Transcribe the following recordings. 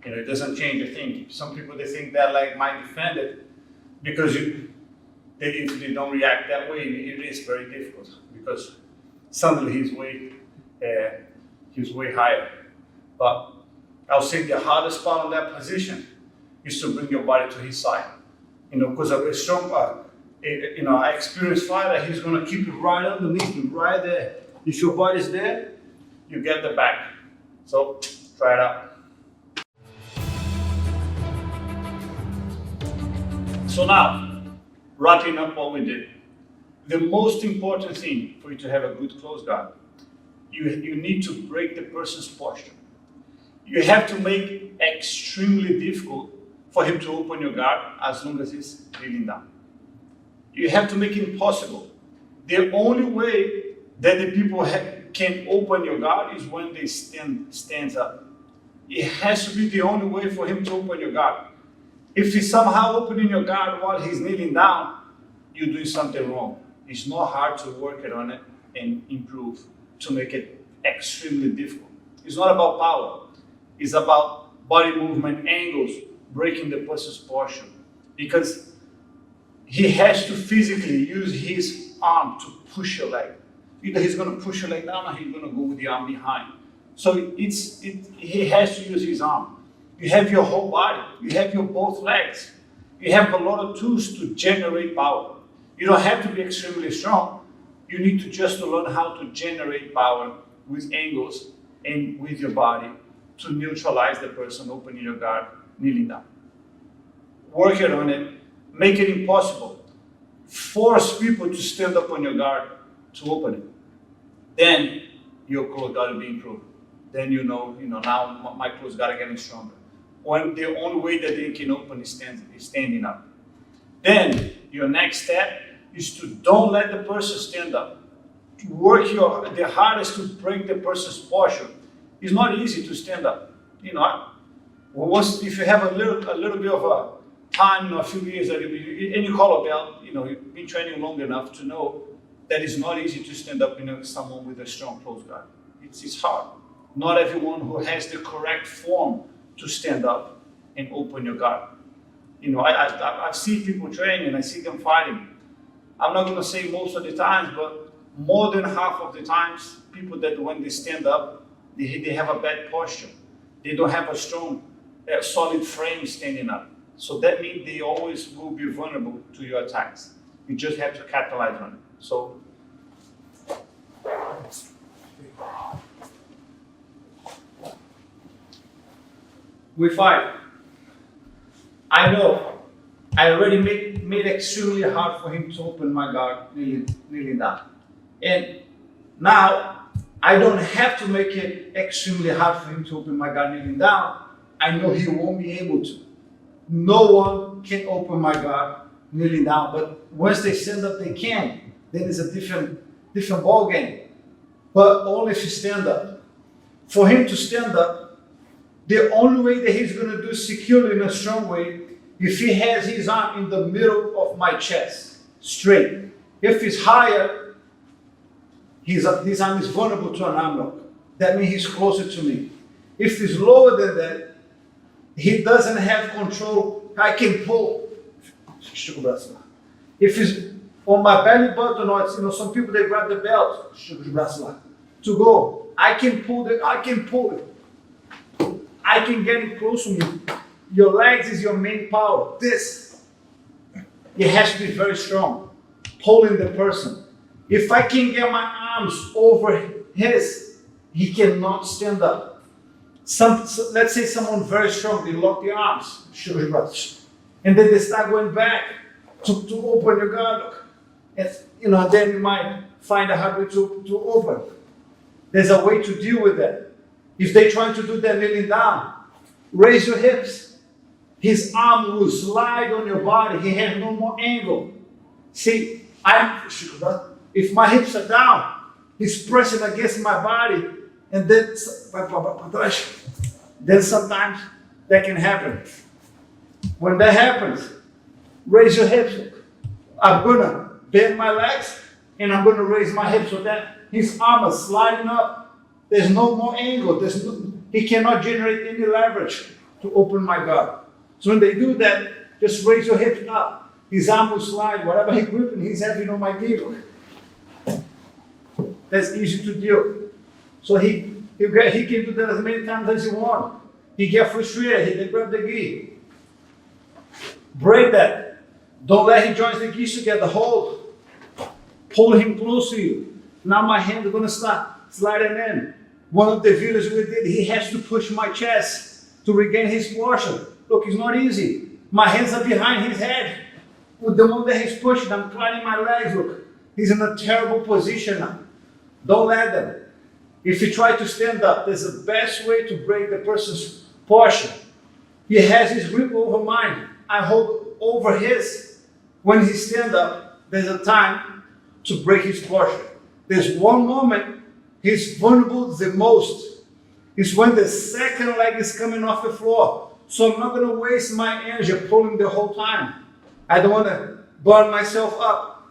It doesn't change a thing. Some people, they think that like might defend it because if they don't react that way, it is very difficult because suddenly he's way higher. But I'll say the hardest part of that position is to bring your body to his side. Because a strong, experienced fighter, he's gonna keep it right underneath you, right there. If your body's there, you get the back. So try it out. So now, wrapping up what we did. The most important thing for you to have a good close guard, you need to break the person's posture. You have to make it extremely difficult for him to open your guard as long as he's kneeling down. You have to make it impossible. The only way that the people can open your guard is when they stands up. It has to be the only way for him to open your guard. If he's somehow opening your guard while he's kneeling down, you're doing something wrong. It's not hard to work it on it and improve to make it extremely difficult. It's not about power. It's about body movement, angles, breaking the person's posture. Because he has to physically use his arm to push your leg. Either he's going to push your leg down or he's going to go with the arm behind. So he has to use his arm. You have your whole body. You have your both legs. You have a lot of tools to generate power. You don't have to be extremely strong. You need to just learn how to generate power with angles and with your body to neutralize the person opening your guard, kneeling down. Work it on it. Make it impossible. Force people to stand up on your guard to open it. Then your close guard will be improved. Then now my close guard are getting stronger. When the only way that they can open is standing up. Then your next step is to don't let the person stand up. Work the hardest to break the person's posture. It's not easy to stand up. If you have a little bit of a time, a few years, and you color belt, you've been training long enough to know that it's not easy to stand up someone with a strong close guard. It's hard. Not everyone who has the correct form to stand up and open your guard. I see people training and I see them fighting. I'm not going to say most of the times, but more than half of the times, people that when they stand up, they have a bad posture. They don't have a strong, solid frame standing up. So that means they always will be vulnerable to your attacks. You just have to capitalize on it. So, we fight. I know I already made it extremely hard for him to open my guard kneeling down. And now I don't have to make it extremely hard for him to open my guard kneeling down. I know he won't be able to. No one can open my guard kneeling down, but once they stand up, they can. Then it's a different ball game. But only if you stand up. For him to stand up, the only way that he's going to do securely in a strong way, if he has his arm in the middle of my chest, straight. If he's higher, his arm is vulnerable to an arm lock. That means he's closer to me. If he's lower than that, he doesn't have control. I can pull. If he's on my belly button, or some people they grab the belt to go. I can pull it. I can get it close to me. Your legs is your main power. It has to be very strong. Pulling the person. If I can get my arms over his, he cannot stand up. Let's say someone very strong, they lock the arms, and then they start going back to open your guard. And then you might find a hard way to open. There's a way to deal with that. If they try to do that kneeling down, raise your hips. His arm will slide on your body. He has no more angle. See, if my hips are down, he's pressing against my body, and then sometimes that can happen. When that happens, raise your hips. I'm gonna bend my legs, and I'm gonna raise my hips so that his arm is sliding up. There's no more angle. He cannot generate any leverage. to open my guard. So when they do that, just raise your hips up. His arm will slide, whatever he's gripping, he's having on my knee. That's easy to do. So he can do that as many times as he wants. He gets frustrated, he can grab the gi. Break that. Don't let him join the gi together. Hold. Pull him close to you. Now my hands are going to start sliding in. One of the videos we did, he has to push my chest to regain his posture. Look, it's not easy. My hands are behind his head. With the one that he's pushing, I'm climbing my legs. Look, he's in a terrible position now. Don't let them. If you try to stand up, there's the best way to break the person's posture. He has his grip over mine. I hold over his. When he stands up, there's a time to break his posture. There's one moment he's vulnerable the most. It's when the second leg is coming off the floor. So I'm not going to waste my energy pulling the whole time. I don't want to burn myself up.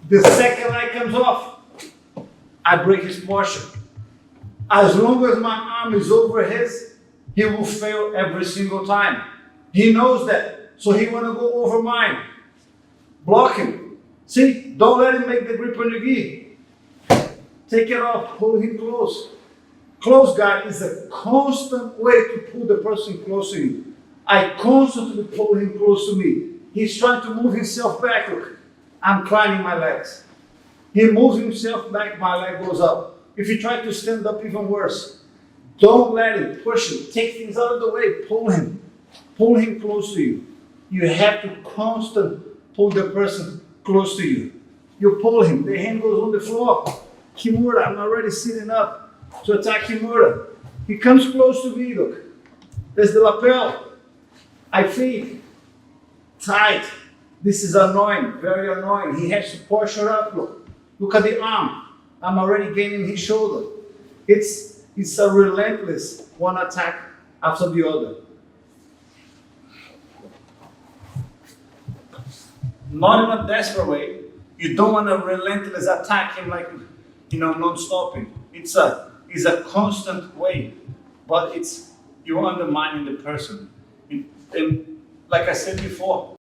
The second leg comes off. I break his posture. As long as my arm is over his, he will fail every single time. He knows that, so he want to go over mine. Block him. See, don't let him make the grip on your gi. Take it off, pull him close. Close guard is a constant way to pull the person close to you. I constantly pull him close to me. He's trying to move himself back. Look, I'm climbing my legs. He moves himself back, my leg goes up. If you try to stand up, even worse. Don't let him, push him, take things out of the way, pull him close to you. You have to constantly pull the person close to you. You pull him, the hand goes on the floor. Kimura, I'm already sitting up to attack Kimura. He comes close to me, look. There's the lapel. I feed. Tight. This is annoying, very annoying. He has to posture up, look. Look at the arm. I'm already gaining his shoulder. It's a relentless one attack after the other. Not in a desperate way. You don't want to relentless attack him like, non-stopping. It's a constant way, but you're undermining the person. And like I said before,